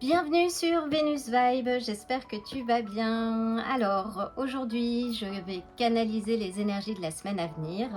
Bienvenue sur Venus Vibe, j'espère que tu vas bien. Alors, aujourd'hui, je vais canaliser les énergies de la semaine à venir,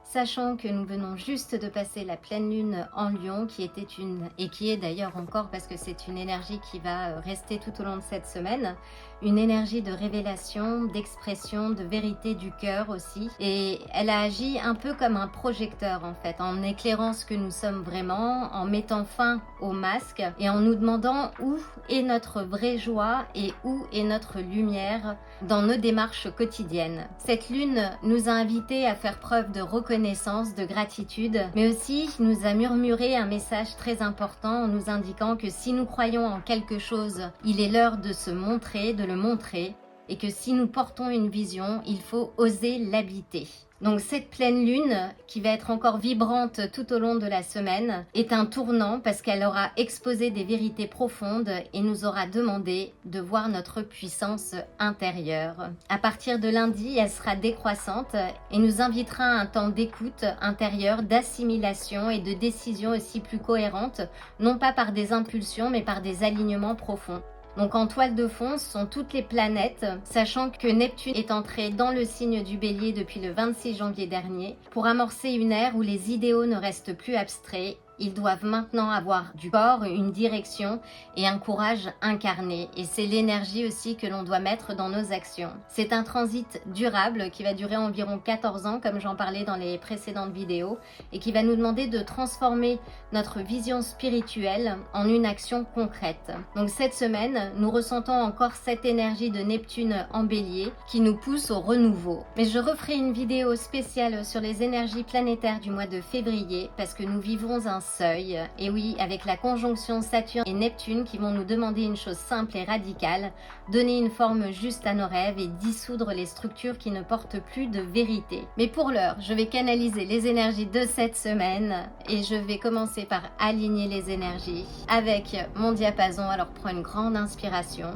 sachant que nous venons juste de passer la pleine lune en Lion, qui est d'ailleurs encore, parce que c'est une énergie qui va rester tout au long de cette semaine, une énergie de révélation, d'expression, de vérité du cœur aussi. Et elle a agi un peu comme un projecteur en fait, en éclairant ce que nous sommes vraiment, en mettant fin au masque et en nous demandant où est notre vraie joie et où est notre lumière dans nos démarches quotidiennes. Cette lune nous a invités à faire preuve de reconnaissance, de gratitude, mais aussi nous a murmuré un message très important en nous indiquant que si nous croyons en quelque chose, il est l'heure de se montrer, de le montrer, et que si nous portons une vision, il faut oser l'habiter. Donc cette pleine lune, qui va être encore vibrante tout au long de la semaine, est un tournant parce qu'elle aura exposé des vérités profondes et nous aura demandé de voir notre puissance intérieure. À partir de lundi, elle sera décroissante et nous invitera à un temps d'écoute intérieure, d'assimilation et de décision aussi plus cohérente, non pas par des impulsions mais par des alignements profonds. Donc en toile de fond sont toutes les planètes, sachant que Neptune est entré dans le signe du Bélier depuis le 26 janvier dernier pour amorcer une ère où les idéaux ne restent plus abstraits. Ils doivent maintenant avoir du corps, une direction et un courage incarné. Et c'est l'énergie aussi que l'on doit mettre dans nos actions. C'est un transit durable qui va durer environ 14 ans, comme j'en parlais dans les précédentes vidéos, et qui va nous demander de transformer notre vision spirituelle en une action concrète. Donc cette semaine, nous ressentons encore cette énergie de Neptune en Bélier qui nous pousse au renouveau. Mais je referai une vidéo spéciale sur les énergies planétaires du mois de février parce que nous vivons un seuil, et oui, avec la conjonction Saturne et Neptune qui vont nous demander une chose simple et radicale, donner une forme juste à nos rêves et dissoudre les structures qui ne portent plus de vérité. Mais pour l'heure, je vais canaliser les énergies de cette semaine et je vais commencer par aligner les énergies avec mon diapason. Alors prends une grande inspiration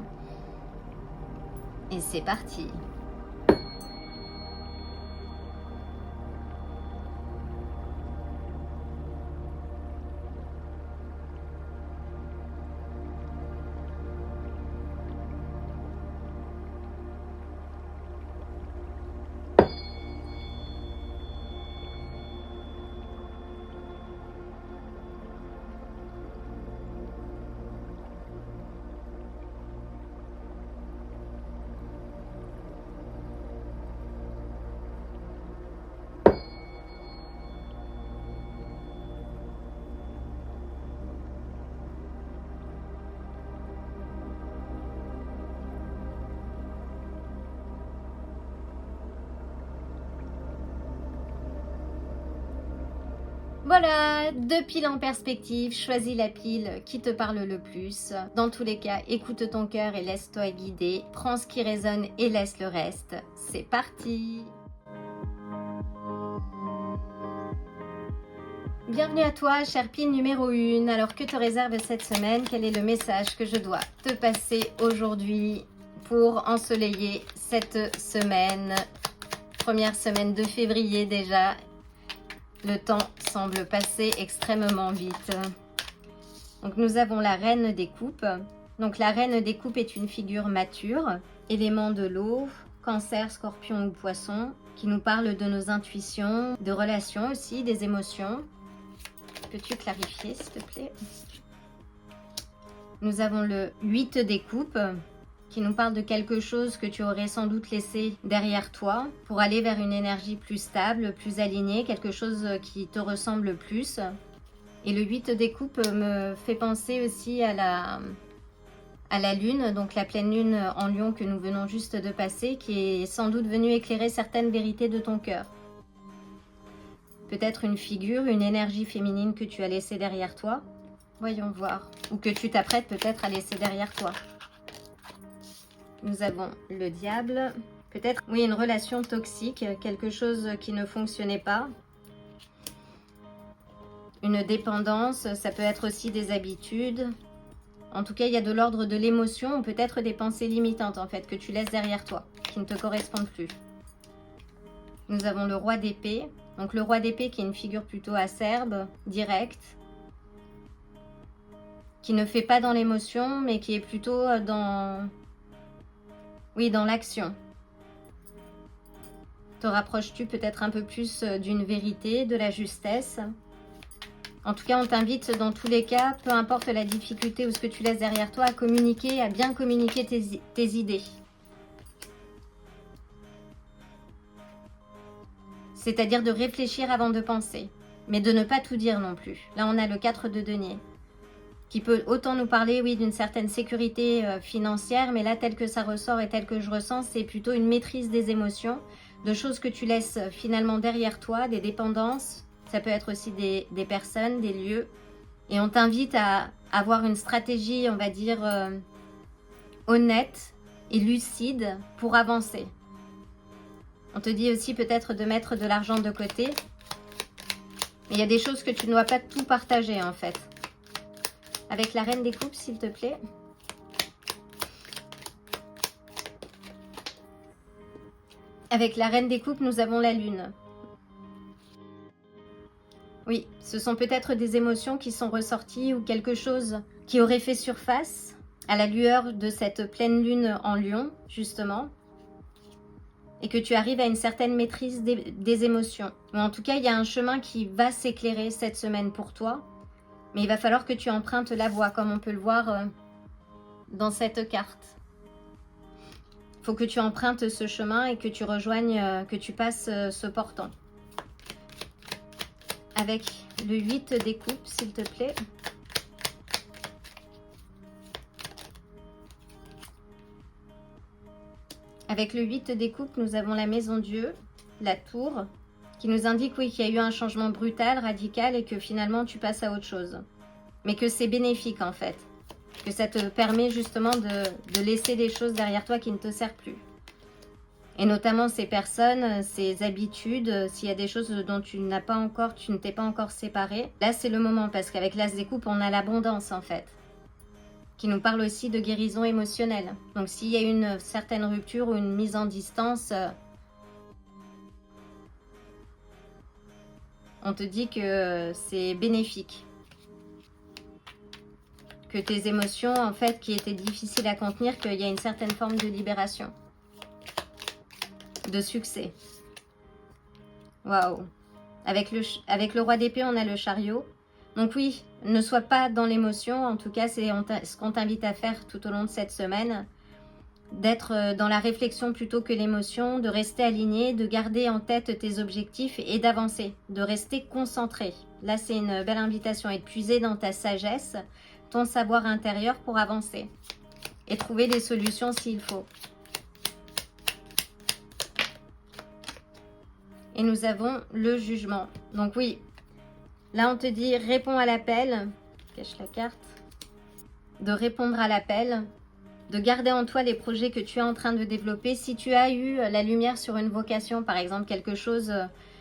et c'est parti. Voilà, 2 piles en perspective, choisis la pile qui te parle le plus. Dans tous les cas, écoute ton cœur et laisse-toi guider. Prends ce qui résonne et laisse le reste. C'est parti! Bienvenue à toi, chère pile numéro 1. Alors que te réserve cette semaine? Quel est le message que je dois te passer aujourd'hui pour ensoleiller cette semaine? Première semaine de février déjà. Le temps semble passer extrêmement vite. Donc nous avons la reine des coupes. Donc la reine des coupes est une figure mature, élément de l'eau, cancer, scorpion ou poisson, qui nous parle de nos intuitions, de relations aussi, des émotions. Peux-tu clarifier s'il te plaît? Nous avons le 8 des coupes, qui nous parle de quelque chose que tu aurais sans doute laissé derrière toi pour aller vers une énergie plus stable, plus alignée, quelque chose qui te ressemble plus. Et le 8 des coupes me fait penser aussi à la lune, donc la pleine lune en Lion que nous venons juste de passer, qui est sans doute venue éclairer certaines vérités de ton cœur. Peut-être une figure, une énergie féminine que tu as laissée derrière toi. Voyons voir. Ou que tu t'apprêtes peut-être à laisser derrière toi. Nous avons le diable, peut-être, oui, une relation toxique, quelque chose qui ne fonctionnait pas. Une dépendance, ça peut être aussi des habitudes. En tout cas, il y a de l'ordre de l'émotion ou peut-être des pensées limitantes en fait que tu laisses derrière toi, qui ne te correspondent plus. Nous avons le roi d'épée. Donc le roi d'épée qui est une figure plutôt acerbe, directe, qui ne fait pas dans l'émotion, mais qui est plutôt dans... Oui, dans l'action. Te rapproches-tu peut-être un peu plus d'une vérité, de la justesse? En tout cas, on t'invite dans tous les cas, peu importe la difficulté ou ce que tu laisses derrière toi, à communiquer, à bien communiquer tes idées. C'est-à-dire de réfléchir avant de penser, mais de ne pas tout dire non plus. Là, on a le 4 de denier, qui peut autant nous parler, oui, d'une certaine sécurité financière, mais là, tel que ça ressort et tel que je ressens, c'est plutôt une maîtrise des émotions, de choses que tu laisses finalement derrière toi, des dépendances, ça peut être aussi des personnes, des lieux, et on t'invite à avoir une stratégie, on va dire, honnête et lucide pour avancer. On te dit aussi peut-être de mettre de l'argent de côté, mais il y a des choses que tu ne dois pas tout partager en fait. Avec la reine des coupes, s'il te plaît. Avec la reine des coupes, nous avons la lune. Oui, ce sont peut-être des émotions qui sont ressorties ou quelque chose qui aurait fait surface à la lueur de cette pleine lune en Lion, justement, et que tu arrives à une certaine maîtrise des émotions. Ou en tout cas, il y a un chemin qui va s'éclairer cette semaine pour toi, mais il va falloir que tu empruntes la voie, comme on peut le voir dans cette carte. Il faut que tu empruntes ce chemin et que tu rejoignes, que tu passes ce portant. Avec le 8 des coupes, s'il te plaît. Avec le 8 des coupes, nous avons la maison Dieu, la tour, qui nous indique, oui, qu'il y a eu un changement brutal, radical, et que finalement tu passes à autre chose. Mais que c'est bénéfique en fait. Que ça te permet justement de laisser des choses derrière toi qui ne te servent plus. Et notamment ces personnes, ces habitudes, s'il y a des choses dont tu ne t'es pas encore séparé. Là, c'est le moment, parce qu'avec l'As des coupes, on a l'abondance en fait. Qui nous parle aussi de guérison émotionnelle. Donc s'il y a une certaine rupture ou une mise en distance, on te dit que c'est bénéfique. Que tes émotions, en fait, qui étaient difficiles à contenir, qu'il y a une certaine forme de libération. De succès. Waouh. Avec le roi d'épée, on a le chariot. Donc oui, ne sois pas dans l'émotion. En tout cas, c'est ce qu'on t'invite à faire tout au long de cette semaine. D'être dans la réflexion plutôt que l'émotion, de rester aligné, de garder en tête tes objectifs et d'avancer, de rester concentré. Là, c'est une belle invitation, et de puiser dans ta sagesse, ton savoir intérieur pour avancer et trouver des solutions s'il faut. Et nous avons le jugement. Donc oui, là on te dit réponds à l'appel, cache la carte, de répondre à l'appel, de garder en toi les projets que tu es en train de développer. Si tu as eu la lumière sur une vocation, par exemple quelque chose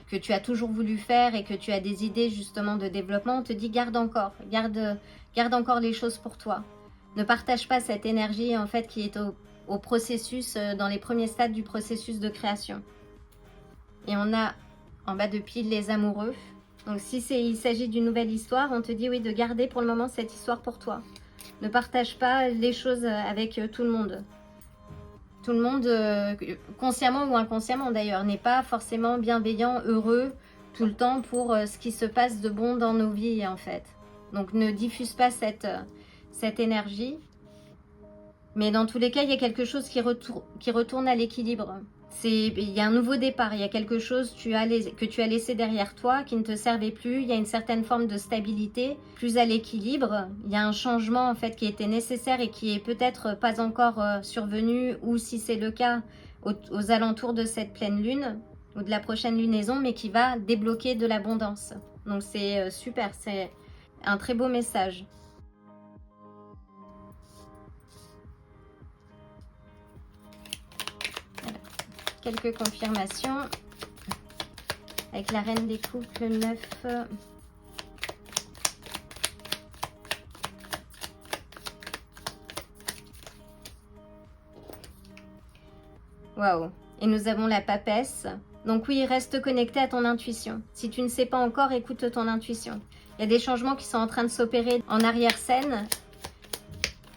que tu as toujours voulu faire et que tu as des idées justement de développement, on te dit garde encore les choses pour toi. Ne partage pas cette énergie en fait qui est au processus, dans les premiers stades du processus de création. Et on a en bas de pile les amoureux. Donc si il s'agit d'une nouvelle histoire, on te dit oui de garder pour le moment cette histoire pour toi. Ne partage pas les choses avec tout le monde. Tout le monde, consciemment ou inconsciemment d'ailleurs, n'est pas forcément bienveillant, heureux tout le temps pour ce qui se passe de bon dans nos vies en fait. Donc ne diffuse pas cette énergie. Mais dans tous les cas, il y a quelque chose qui retourne à l'équilibre. Il y a un nouveau départ, il y a quelque chose que tu as laissé derrière toi qui ne te servait plus, il y a une certaine forme de stabilité, plus à l'équilibre, il y a un changement en fait qui était nécessaire et qui est peut-être pas encore survenu, ou si c'est le cas, aux alentours de cette pleine lune ou de la prochaine lunaison, mais qui va débloquer de l'abondance. Donc c'est super, c'est un très beau message. Quelques confirmations avec la reine des coupes, le 9. Waouh. Et nous avons la papesse. Donc oui, reste connecté à ton intuition. Si tu ne sais pas encore, écoute ton intuition. Il y a des changements qui sont en train de s'opérer en arrière-scène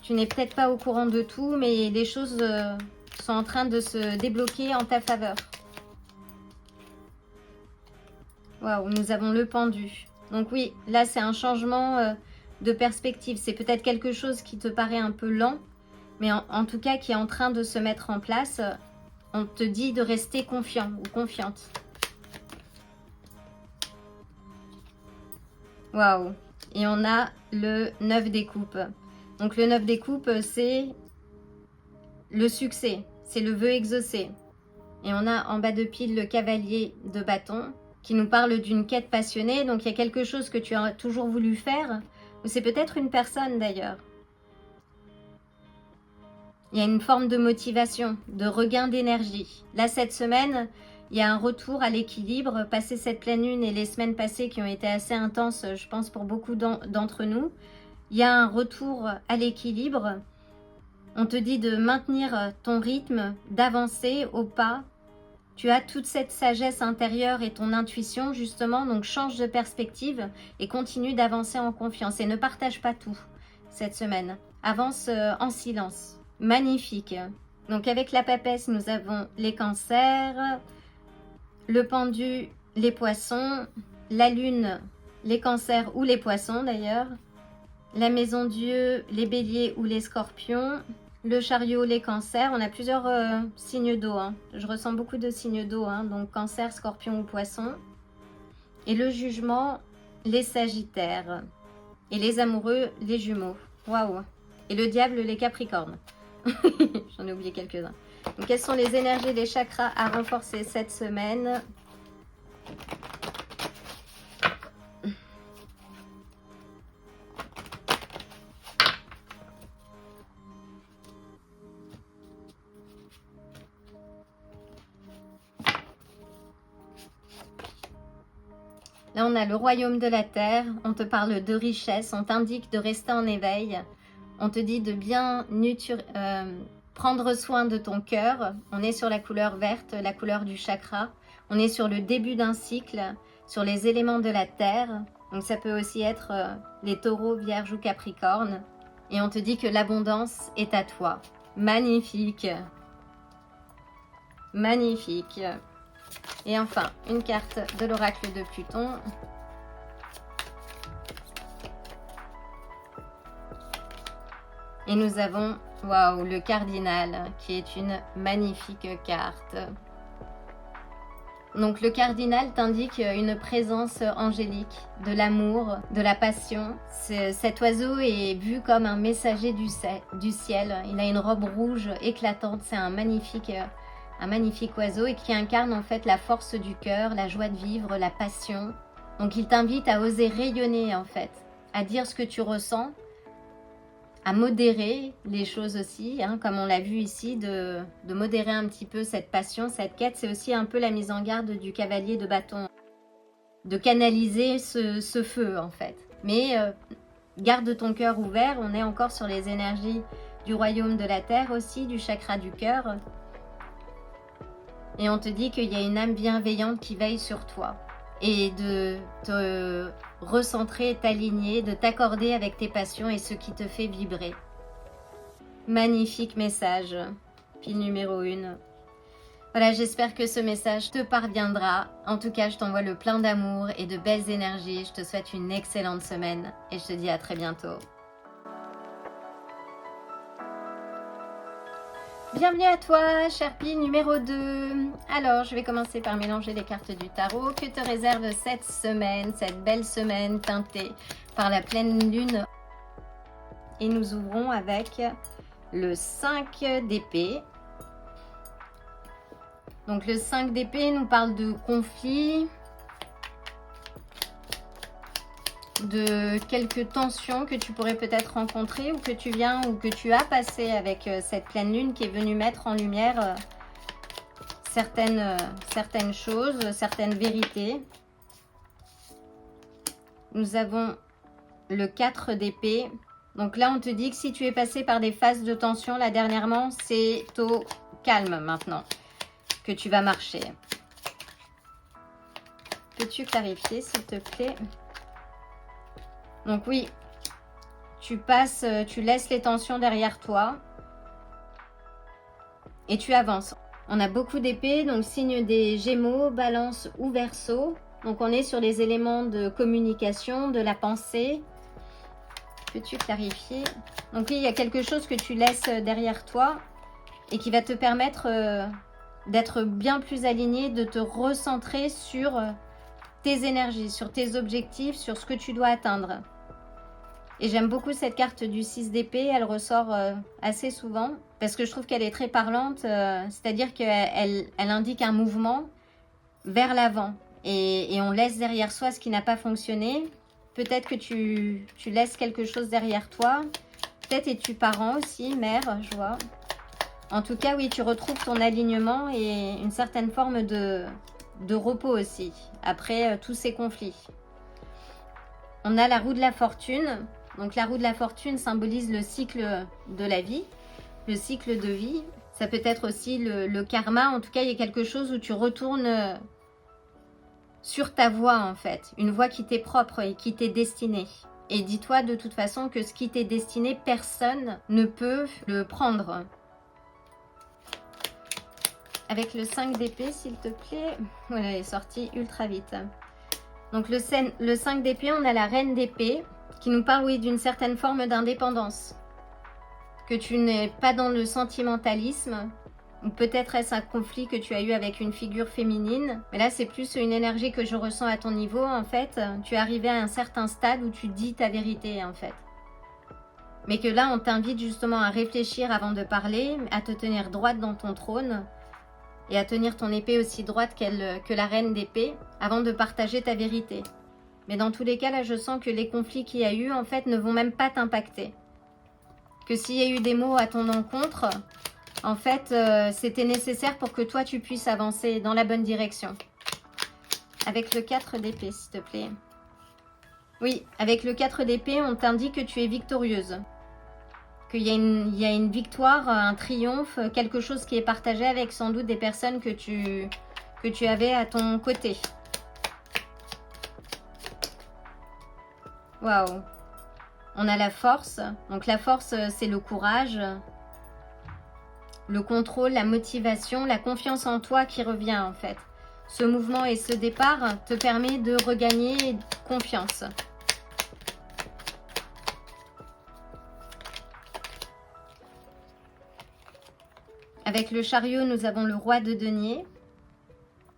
Tu n'es peut-être pas au courant de tout, mais les choses sont en train de se débloquer en ta faveur. Waouh, nous avons le pendu. Donc oui, là c'est un changement de perspective. C'est peut-être quelque chose qui te paraît un peu lent, mais en tout cas qui est en train de se mettre en place. On te dit de rester confiant ou confiante. Waouh. Et on a le 9 des coupes. Donc le 9 des coupes, c'est le succès. C'est le vœu exaucé. Et on a en bas de pile le cavalier de bâton qui nous parle d'une quête passionnée. Donc il y a quelque chose que tu as toujours voulu faire. Ou c'est peut-être une personne d'ailleurs. Il y a une forme de motivation, de regain d'énergie. Là, cette semaine, il y a un retour à l'équilibre. Passé cette pleine lune et les semaines passées qui ont été assez intenses, je pense, pour beaucoup d'entre nous, il y a un retour à l'équilibre. On te dit de maintenir ton rythme, d'avancer au pas. Tu as toute cette sagesse intérieure et ton intuition, justement, donc change de perspective et continue d'avancer en confiance. Et ne partage pas tout cette semaine. Avance en silence. Magnifique. Donc avec la papesse, nous avons les cancers, le pendu, les poissons, la lune, les cancers ou les poissons d'ailleurs, la maison Dieu, les béliers ou les scorpions, le chariot, les cancers. On a plusieurs signes d'eau. Hein. Je ressens beaucoup de signes d'eau, hein. Donc cancer, scorpion ou poisson. Et le jugement, les sagittaires. Et les amoureux, les jumeaux. Waouh. Et le diable, les capricornes. J'en ai oublié quelques-uns. Donc, quelles sont les énergies des chakras à renforcer cette semaine? Là, on a le royaume de la terre. On te parle de richesse. On t'indique de rester en éveil. On te dit de bien prendre soin de ton cœur. On est sur la couleur verte, la couleur du chakra. On est sur le début d'un cycle, sur les éléments de la terre. Donc ça peut aussi être les taureaux, vierges ou capricornes. Et on te dit que l'abondance est à toi. Magnifique. Magnifique. Et enfin, une carte de l'oracle de Pluton. Et nous avons, waouh, le cardinal, qui est une magnifique carte. Donc le cardinal t'indique une présence angélique, de l'amour, de la passion. Cet oiseau est vu comme un messager du ciel. Il a une robe rouge éclatante, c'est un magnifique oiseau et qui incarne en fait la force du cœur, la joie de vivre, la passion. Donc il t'invite à oser rayonner en fait, à dire ce que tu ressens, à modérer les choses aussi, hein, comme on l'a vu ici, de modérer un petit peu cette passion, cette quête. C'est aussi un peu la mise en garde du cavalier de bâton, de canaliser ce feu en fait. Mais garde ton cœur ouvert, on est encore sur les énergies du royaume de la terre aussi, du chakra du cœur. Et on te dit qu'il y a une âme bienveillante qui veille sur toi. Et de te recentrer, t'aligner, de t'accorder avec tes passions et ce qui te fait vibrer. Magnifique message, pile numéro 1. Voilà, j'espère que ce message te parviendra. En tout cas, je t'envoie le plein d'amour et de belles énergies. Je te souhaite une excellente semaine et je te dis à très bientôt. Bienvenue à toi, cher pile numéro 2. Alors, je vais commencer par mélanger les cartes du tarot. Que te réserve cette semaine, cette belle semaine teintée par la pleine lune? Et nous ouvrons avec le 5 d'épée. Donc, le 5 d'épée nous parle de conflit, de quelques tensions que tu pourrais peut-être rencontrer ou que tu viens ou que tu as passé avec cette pleine lune qui est venue mettre en lumière certaines choses, certaines vérités. Nous avons le 4 d'épée. Donc là, on te dit que si tu es passé par des phases de tension là dernièrement, c'est au calme maintenant que tu vas marcher. Peux-tu clarifier, s'il te plaît? Donc oui, tu laisses les tensions derrière toi et tu avances. On a beaucoup d'épées, donc signe des Gémeaux, Balance ou Verseau. Donc on est sur les éléments de communication, de la pensée. Peux-tu clarifier? Donc oui, il y a quelque chose que tu laisses derrière toi et qui va te permettre d'être bien plus aligné, de te recentrer sur tes énergies, sur tes objectifs, sur ce que tu dois atteindre. Et j'aime beaucoup cette carte du 6 d'épée, elle ressort assez souvent parce que je trouve qu'elle est très parlante, c'est-à-dire qu'elle indique un mouvement vers l'avant et on laisse derrière soi ce qui n'a pas fonctionné. Peut-être que tu laisses quelque chose derrière toi, peut-être es-tu parent aussi, mère, je vois. En tout cas, oui, tu retrouves ton alignement et une certaine forme de repos aussi, après tous ces conflits. On a la roue de la fortune. Donc la roue de la fortune symbolise le cycle de la vie, le cycle de vie. Ça peut être aussi le karma. En tout cas, il y a quelque chose où tu retournes sur ta voie en fait. Une voie qui t'est propre et qui t'est destinée. Et dis-toi de toute façon que ce qui t'est destiné, personne ne peut le prendre. Avec le 5 d'épée, s'il te plaît. Voilà, elle est sortie ultra vite. Donc le 5 d'épée, on a la reine d'épée qui nous parle, oui, d'une certaine forme d'indépendance. Que tu n'es pas dans le sentimentalisme, ou peut-être est-ce un conflit que tu as eu avec une figure féminine. Mais là, c'est plus une énergie que je ressens à ton niveau, en fait. Tu es arrivé à un certain stade où tu dis ta vérité, en fait. Mais que là, on t'invite justement à réfléchir avant de parler, à te tenir droite dans ton trône, et à tenir ton épée aussi droite que la reine d'épée, avant de partager ta vérité. Mais dans tous les cas, là, je sens que les conflits qu'il y a eu, en fait, ne vont même pas t'impacter. Que s'il y a eu des mots à ton encontre, en fait, c'était nécessaire pour que toi, tu puisses avancer dans la bonne direction. Avec le 4 d'épée, s'il te plaît. Oui, avec le 4 d'épée, on t'indique que tu es victorieuse. Qu'il y a une victoire, un triomphe, quelque chose qui est partagé avec sans doute des personnes que tu avais à ton côté. Waouh! On a la force. Donc la force, c'est le courage, le contrôle, la motivation, la confiance en toi qui revient en fait. Ce mouvement et ce départ te permet de regagner confiance. Avec le chariot, nous avons le roi de denier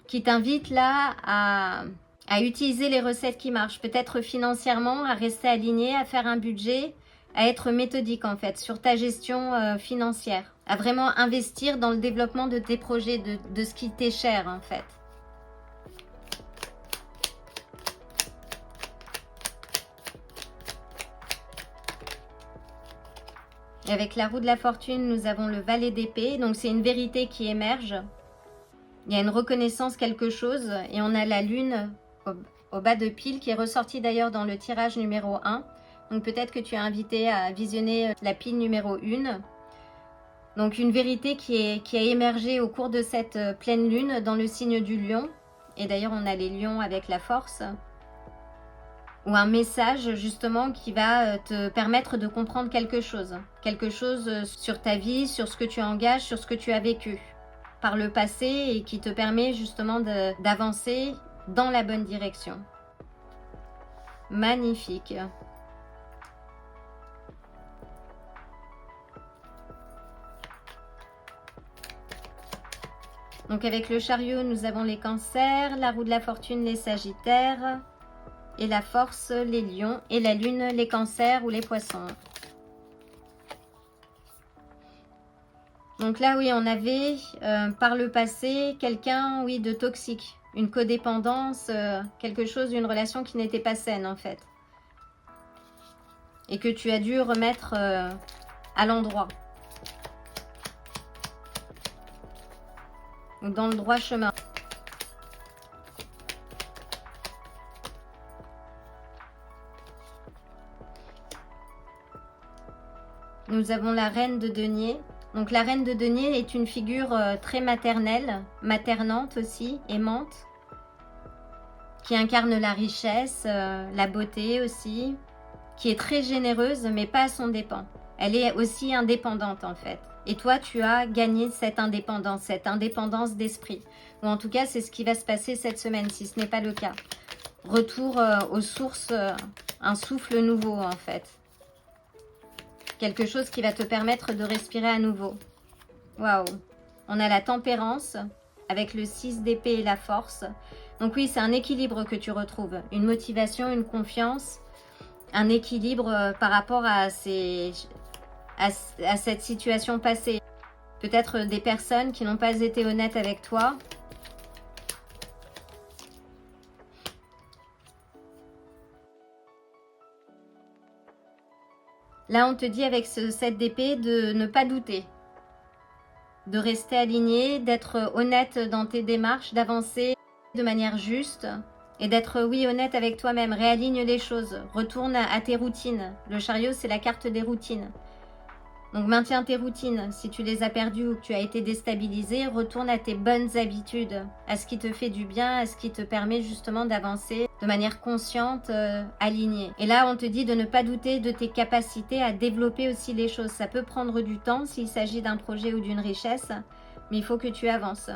qui t'invite là à utiliser les recettes qui marchent, peut-être financièrement, à rester aligné, à faire un budget, à être méthodique en fait sur ta gestion financière, à vraiment investir dans le développement de tes projets, de ce qui t'est cher en fait. Et avec la roue de la fortune, nous avons le valet d'épée, donc c'est une vérité qui émerge. Il y a une reconnaissance, quelque chose, et on a la lune au bas de pile qui est ressortie d'ailleurs dans le tirage numéro 1. Donc peut-être que tu es invité à visionner la pile numéro 1. Donc une vérité qui a émergé au cours de cette pleine lune dans le signe du lion. Et d'ailleurs on a les lions avec la force. Ou un message justement qui va te permettre de comprendre quelque chose. Quelque chose sur ta vie, sur ce que tu engages, sur ce que tu as vécu par le passé et qui te permet justement d'avancer dans la bonne direction. Magnifique. Donc avec le chariot, nous avons les cancers, la roue de la fortune, les sagittaires, et la force, les lions, et la lune, les cancers ou les poissons. Donc là, oui, on avait par le passé quelqu'un, oui, de toxique, une codépendance, quelque chose, une relation qui n'était pas saine en fait. Et que tu as dû remettre à l'endroit. Dans le droit chemin. Nous avons la reine de denier. Donc la reine de denier est une figure très maternelle, maternante aussi, aimante, qui incarne la richesse, la beauté aussi, qui est très généreuse, mais pas à son dépens. Elle est aussi indépendante en fait. Et toi, tu as gagné cette indépendance d'esprit. Ou en tout cas, c'est ce qui va se passer cette semaine, si ce n'est pas le cas. Retour aux sources, un souffle nouveau en fait. Quelque chose qui va te permettre de respirer à nouveau. Waouh! On a la tempérance avec le 6 d'épée et la force. Donc oui, c'est un équilibre que tu retrouves. Une motivation, une confiance, un équilibre par rapport à cette situation passée. Peut-être des personnes qui n'ont pas été honnêtes avec toi. Là, on te dit avec ce 7 d'épée de ne pas douter, de rester aligné, d'être honnête dans tes démarches, d'avancer de manière juste et d'être, oui, honnête avec toi-même. Réaligne les choses, retourne à tes routines. Le chariot, c'est la carte des routines. Donc maintiens tes routines. Si tu les as perdues ou que tu as été déstabilisé, retourne à tes bonnes habitudes, à ce qui te fait du bien, à ce qui te permet justement d'avancer de manière consciente, alignée. Et là, on te dit de ne pas douter de tes capacités à développer aussi les choses. Ça peut prendre du temps s'il s'agit d'un projet ou d'une richesse, mais il faut que tu avances.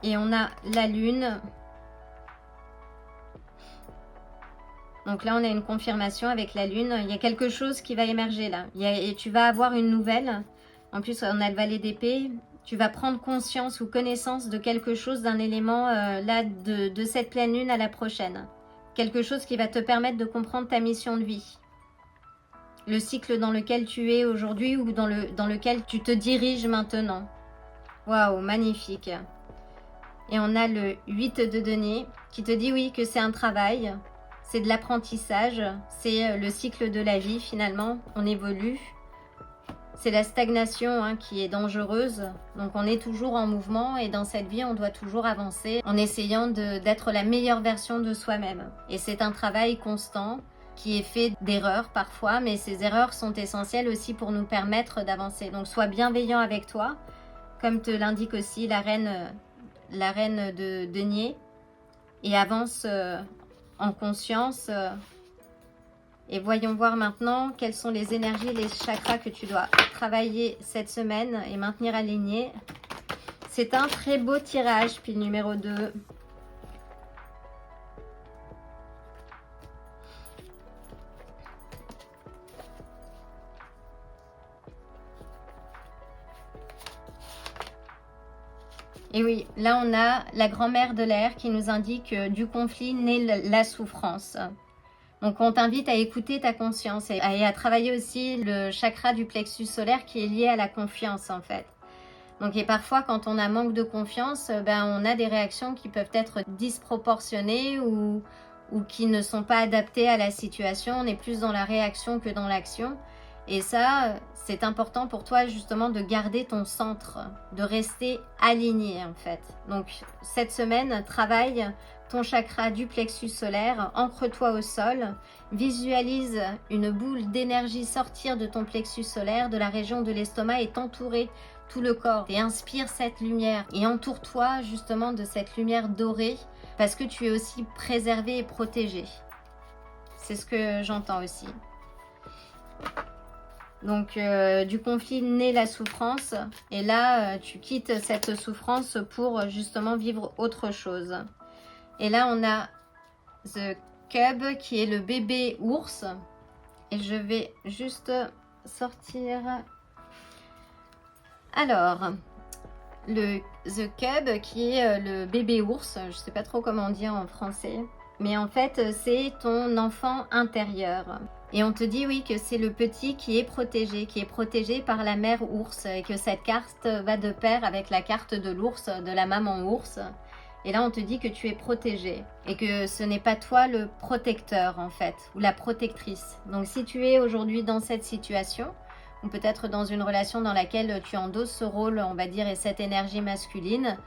Et on a la lune. Donc là, on a une confirmation avec la lune. Il y a quelque chose qui va émerger là. Et tu vas avoir une nouvelle. En plus, on a le valet d'épée. Tu vas prendre conscience ou connaissance de quelque chose, d'un élément là de cette pleine lune à la prochaine. Quelque chose qui va te permettre de comprendre ta mission de vie. Le cycle dans lequel tu es aujourd'hui ou dans lequel tu te diriges maintenant. Waouh, magnifique. Et on a le 8 de denier qui te dit oui que c'est un travail. C'est de l'apprentissage, c'est le cycle de la vie finalement, on évolue. C'est la stagnation qui est dangereuse, donc on est toujours en mouvement et dans cette vie on doit toujours avancer en essayant d'être la meilleure version de soi-même. Et c'est un travail constant qui est fait d'erreurs parfois, mais ces erreurs sont essentielles aussi pour nous permettre d'avancer. Donc sois bienveillant avec toi, comme te l'indique aussi la reine de denier, et avance en conscience. Et voyons voir maintenant quelles sont les énergies, les chakras que tu dois travailler cette semaine et maintenir alignés. C'est un très beau tirage, pile numéro 2. Et oui, là on a la grand-mère de l'air qui nous indique du conflit naît la souffrance. Donc on t'invite à écouter ta conscience et à travailler aussi le chakra du plexus solaire qui est lié à la confiance en fait. Donc et parfois quand on a manque de confiance, on a des réactions qui peuvent être disproportionnées ou qui ne sont pas adaptées à la situation. On est plus dans la réaction que dans l'action. Et ça, c'est important pour toi justement de garder ton centre, de rester aligné en fait. Donc cette semaine, travaille ton chakra du plexus solaire, ancre-toi au sol, visualise une boule d'énergie sortir de ton plexus solaire, de la région de l'estomac et t'entourer tout le corps. Et inspire cette lumière et entoure-toi justement de cette lumière dorée parce que tu es aussi préservé et protégé. C'est ce que j'entends aussi. Donc du conflit naît la souffrance et là tu quittes cette souffrance pour justement vivre autre chose. Et là on a The Cub qui est le bébé ours et je vais juste sortir. Alors The Cub qui est le bébé ours, je sais pas trop comment dire en français, mais en fait c'est ton enfant intérieur. Et on te dit oui que c'est le petit qui est protégé par la mère ours et que cette carte va de pair avec la carte de l'ours, de la maman ours. Et là on te dit que tu es protégé et que ce n'est pas toi le protecteur en fait ou la protectrice. Donc si tu es aujourd'hui dans cette situation ou peut-être dans une relation dans laquelle tu endosses ce rôle on va dire et cette énergie masculine,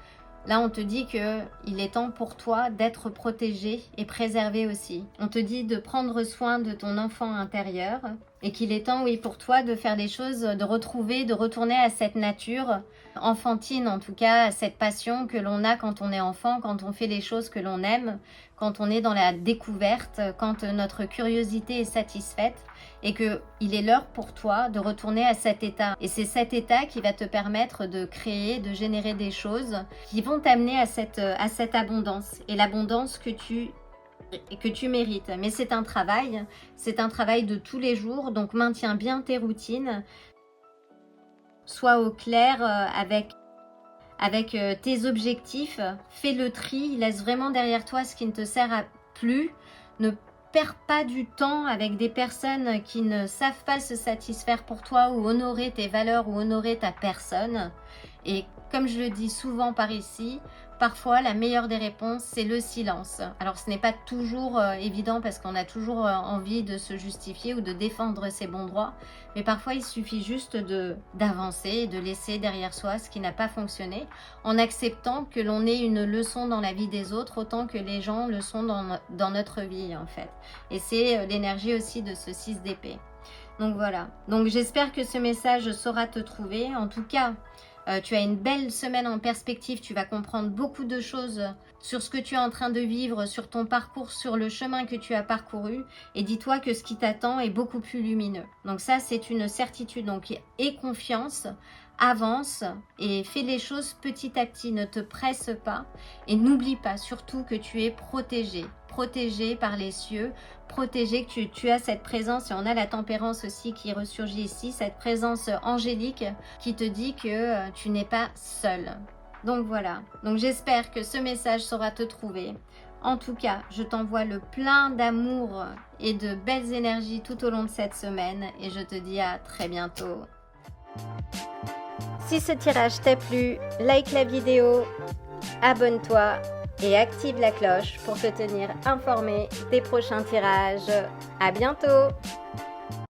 là, on te dit qu'il est temps pour toi d'être protégé et préservé aussi. On te dit de prendre soin de ton enfant intérieur et qu'il est temps, oui, pour toi de faire des choses, de retrouver, de retourner à cette nature enfantine, en tout cas, à cette passion que l'on a quand on est enfant, quand on fait les choses que l'on aime, quand on est dans la découverte, quand notre curiosité est satisfaite et qu'il est l'heure pour toi de retourner à cet état. Et c'est cet état qui va te permettre de créer, de générer des choses qui vont t'amener à cette abondance et l'abondance que tu mérites. Mais c'est un travail de tous les jours, donc maintiens bien tes routines, sois au clair avec tes objectifs, fais le tri, laisse vraiment derrière toi ce qui ne te sert plus, ne perds pas du temps avec des personnes qui ne savent pas se satisfaire pour toi ou honorer tes valeurs ou honorer ta personne. Et comme je le dis souvent par ici, parfois la meilleure des réponses c'est le silence. Alors ce n'est pas toujours évident parce qu'on a toujours envie de se justifier ou de défendre ses bons droits, mais parfois il suffit juste d'avancer et de laisser derrière soi ce qui n'a pas fonctionné, en acceptant que l'on ait une leçon dans la vie des autres autant que les gens le sont dans notre vie en fait. Et c'est l'énergie aussi de ce 6 d'épée. Donc voilà, donc j'espère que ce message saura te trouver. En tout cas, tu as une belle semaine en perspective, tu vas comprendre beaucoup de choses sur ce que tu es en train de vivre, sur ton parcours, sur le chemin que tu as parcouru, et dis-toi que ce qui t'attend est beaucoup plus lumineux. Donc ça, c'est une certitude, donc aie confiance, avance et fais les choses petit à petit, ne te presse pas et n'oublie pas surtout que tu es protégé par les cieux, protégé, que tu as cette présence, et on a la tempérance aussi qui ressurgit ici, cette présence angélique qui te dit que tu n'es pas seul. Donc voilà, donc j'espère que ce message saura te trouver. En tout cas, je t'envoie le plein d'amour et de belles énergies tout au long de cette semaine et je te dis à très bientôt. Si ce tirage t'a plu, like la vidéo, abonne-toi et active la cloche pour te tenir informé des prochains tirages. À bientôt!